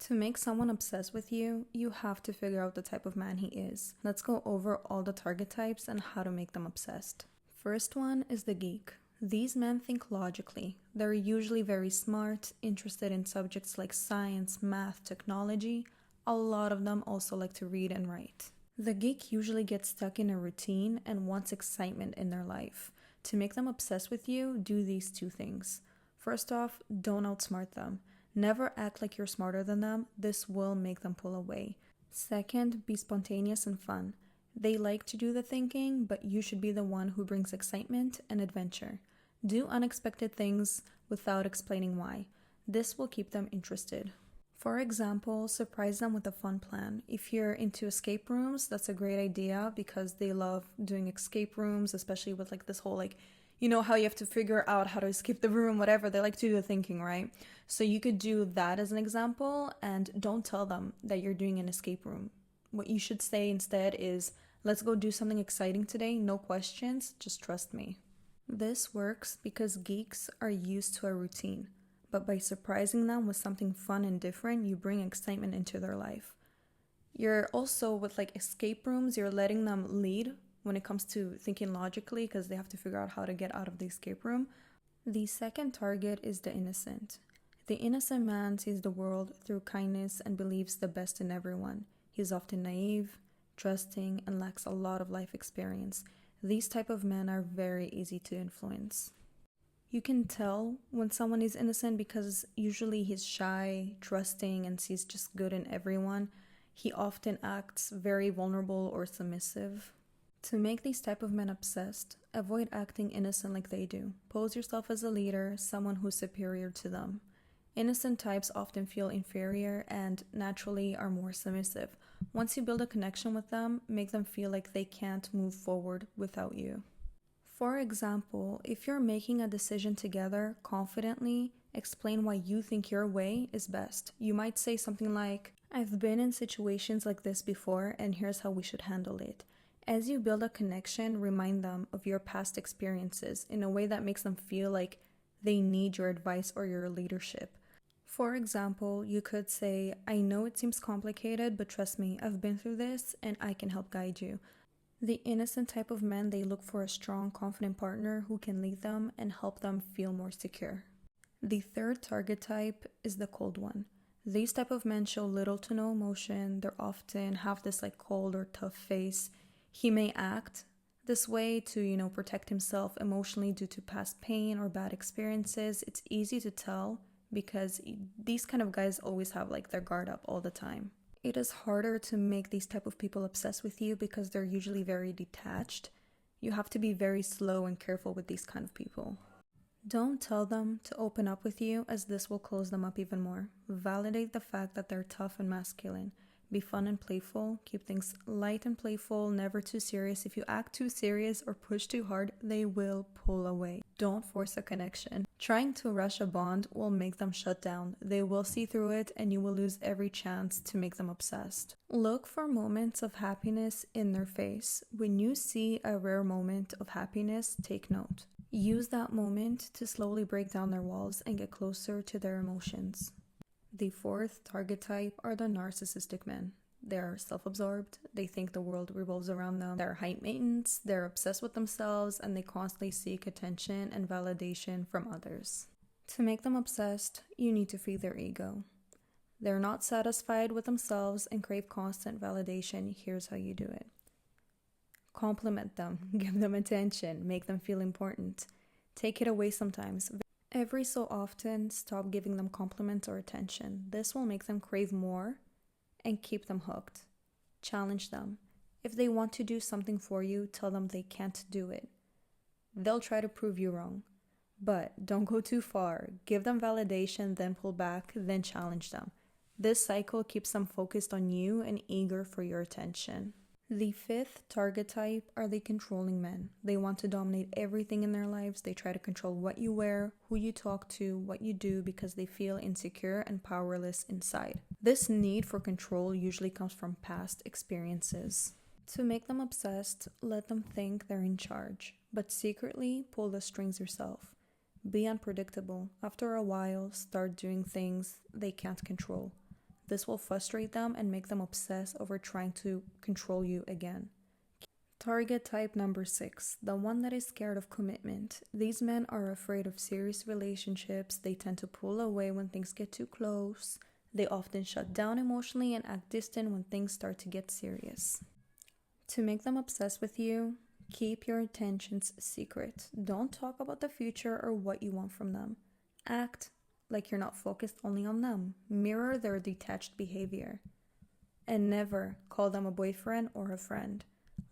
To make someone obsessed with you, you have to figure out the type of man he is. Let's go over all the target types and how to make them obsessed. First one is the geek. These men think logically. They're usually very smart, interested in subjects like science, math, technology. A lot of them also like to read and write. The geek usually gets stuck in a routine and wants excitement in their life. To make them obsessed with you, do these two things. First off, don't outsmart them. Never act like you're smarter than them. This will make them pull away. Second, be spontaneous and fun. They like to do the thinking, but you should be the one who brings excitement and adventure. Do unexpected things without explaining why. This will keep them interested. For example, surprise them with a fun plan. If you're into escape rooms, that's a great idea because they love doing escape rooms, especially with like this whole how you have to figure out how to escape the room, whatever. They like to do the thinking, right? So you could do that as an example, and don't tell them that you're doing an escape room. What you should say instead is, let's go do something exciting today, no questions, just trust me. This works because geeks are used to a routine, but by surprising them with something fun and different, you bring excitement into their life. You're also, with like escape rooms, you're letting them lead when it comes to thinking logically because they have to figure out how to get out of the escape room. The second target is the innocent. The innocent man sees the world through kindness and believes the best in everyone. He's often naive, trusting, and lacks a lot of life experience. These type of men are very easy to influence. You can tell when someone is innocent because usually he's shy, trusting, and sees just good in everyone. He often acts very vulnerable or submissive. To make these type of men obsessed, avoid acting innocent like they do. Pose yourself as a leader, someone who's superior to them. Innocent types often feel inferior and naturally are more submissive. Once you build a connection with them, make them feel like they can't move forward without you. For example, if you're making a decision together, confidently explain why you think your way is best. You might say something like, I've been in situations like this before and here's how we should handle it. As you build a connection, remind them of your past experiences in a way that makes them feel like they need your advice or your leadership. For example, you could say, I know it seems complicated, but trust me, I've been through this and I can help guide you. The innocent type of men, they look for a strong, confident partner who can lead them and help them feel more secure. The third target type is the cold one. These type of men show little to no emotion. They often have this cold or tough face. He may act this way to, protect himself emotionally due to past pain or bad experiences. It's easy to tell because these kind of guys always have their guard up all the time. It is harder to make these type of people obsessed with you because they're usually very detached. You have to be very slow and careful with these kind of people. Don't tell them to open up with you as this will close them up even more. Validate the fact that they're tough and masculine. Be fun and playful. Keep things light and playful, never too serious. If you act too serious or push too hard, they will pull away. Don't force a connection. Trying to rush a bond will make them shut down. They will see through it and you will lose every chance to make them obsessed. Look for moments of happiness in their face. When you see a rare moment of happiness, take note. Use that moment to slowly break down their walls and get closer to their emotions. The fourth target type are the narcissistic men. They're self-absorbed, they think the world revolves around them, they're high maintenance, they're obsessed with themselves, and they constantly seek attention and validation from others. To make them obsessed, you need to feed their ego. They're not satisfied with themselves and crave constant validation. Here's how you do it. Compliment them, give them attention, make them feel important. Take it away sometimes. Every so often, stop giving them compliments or attention. This will make them crave more and keep them hooked. Challenge them. If they want to do something for you, tell them they can't do it. They'll try to prove you wrong. But don't go too far. Give them validation, then pull back, then challenge them. This cycle keeps them focused on you and eager for your attention. The fifth target type are the controlling men. They want to dominate everything in their lives. They try to control what you wear, who you talk to, what you do because they feel insecure and powerless inside. This need for control usually comes from past experiences. To make them obsessed, let them think they're in charge, but secretly pull the strings yourself. Be unpredictable. After a while, start doing things they can't control. This will frustrate them and make them obsess over trying to control you again. Target type number 6, the one that is scared of commitment. These men are afraid of serious relationships. They tend to pull away when things get too close. They often shut down emotionally and act distant when things start to get serious. To make them obsessed with you, keep your intentions secret. Don't talk about the future or what you want from them. Act like you're not focused only on them. Mirror their detached behavior. And never call them a boyfriend or a friend.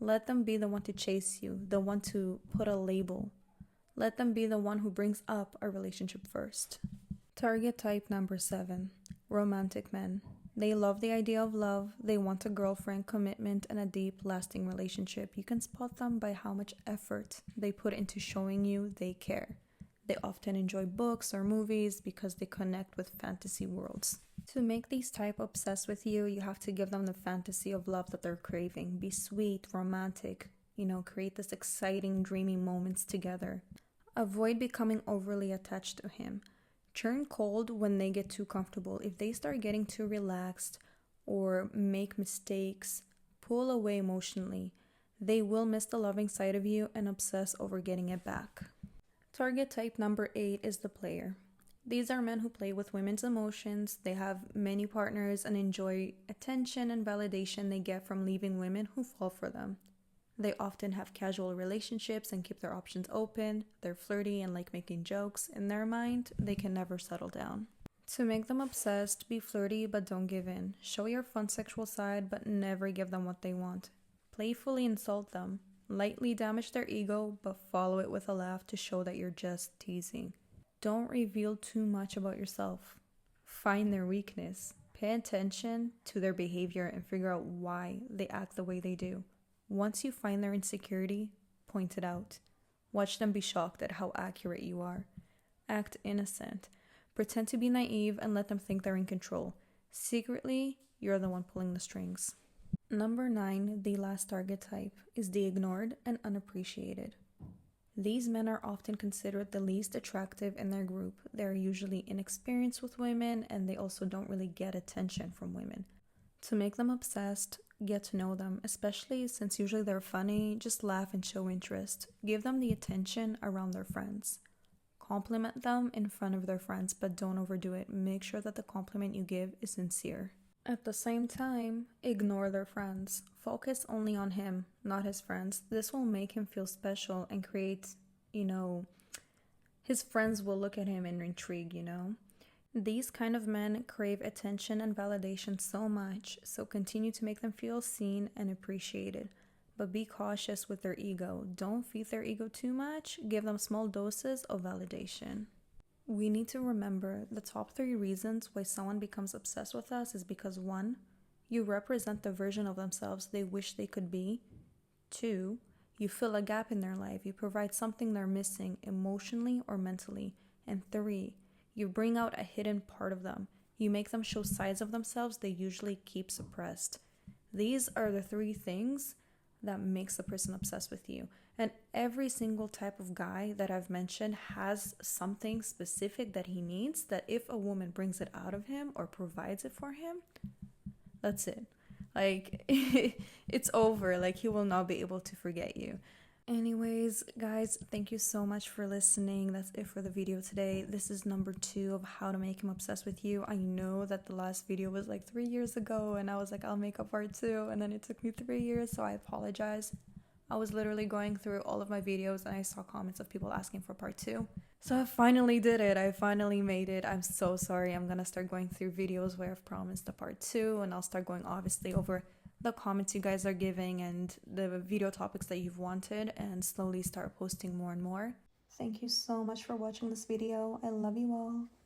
Let them be the one to chase you, the one to put a label. Let them be the one who brings up a relationship first. Target type number 7, romantic men. They love the idea of love. They want a girlfriend, commitment, and a deep, lasting relationship. You can spot them by how much effort they put into showing you they care. They often enjoy books or movies because they connect with fantasy worlds. To make these type obsessed with you, you have to give them the fantasy of love that they're craving. Be sweet, romantic, create this exciting, dreamy moments together. Avoid becoming overly attached to him. Turn cold when they get too comfortable. If they start getting too relaxed or make mistakes, pull away emotionally. They will miss the loving side of you and obsess over getting it back. Target type number 8 is the player. These are men who play with women's emotions. They have many partners and enjoy attention and validation they get from leaving women who fall for them. They often have casual relationships and keep their options open. They're flirty and like making jokes. In their mind, they can never settle down. To make them obsessed, be flirty but don't give in. Show your fun sexual side but never give them what they want. Playfully insult them. Lightly damage their ego but follow it with a laugh to show that you're just teasing. Don't reveal too much about yourself. Find their weakness. Pay attention to their behavior and figure out why they act the way they do. Once you find their insecurity, point it out. Watch them be shocked at how accurate you are. Act innocent. Pretend to be naive and let them think they're in control. Secretly, you're the one pulling the strings. Number 9, the last target type, is the ignored and unappreciated. These men are often considered the least attractive in their group. They're usually inexperienced with women and they also don't really get attention from women. To make them obsessed, get to know them, especially since usually they're funny. Just laugh and show interest. Give them the attention around their friends. Compliment them in front of their friends, but don't overdo it. Make sure that the compliment you give is sincere. At the same time, ignore their friends. Focus only on him, not his friends. This will make him feel special and create, his friends will look at him and intrigue, These kind of men crave attention and validation so much, so continue to make them feel seen and appreciated. But be cautious with their ego. Don't feed their ego too much. Give them small doses of validation. We need to remember the top 3 reasons why someone becomes obsessed with us is because 1, you represent the version of themselves they wish they could be. 2, you fill a gap in their life. You provide something they're missing emotionally or mentally. And 3, you bring out a hidden part of them. You make them show sides of themselves they usually keep suppressed. These are the 3 things that makes the person obsessed with you. And every single type of guy that I've mentioned has something specific that he needs, that if a woman brings it out of him or provides it for him, that's it. It's over. He will not be able to forget you. Anyways, guys, thank you so much for listening. That's it for the video today. This is number 2 of how to make him obsessed with you. I know that the last video was 3 years ago and I was I'll make a part 2, and then it took me 3 years, so I apologize. I was literally going through all of my videos and I saw comments of people asking for part 2. So I finally did it. I finally made it. I'm so sorry. I'm gonna start going through videos where I've promised a part 2, and I'll start going obviously over the comments you guys are giving and the video topics that you've wanted, and slowly start posting more and more. Thank you so much for watching this video. I love you all.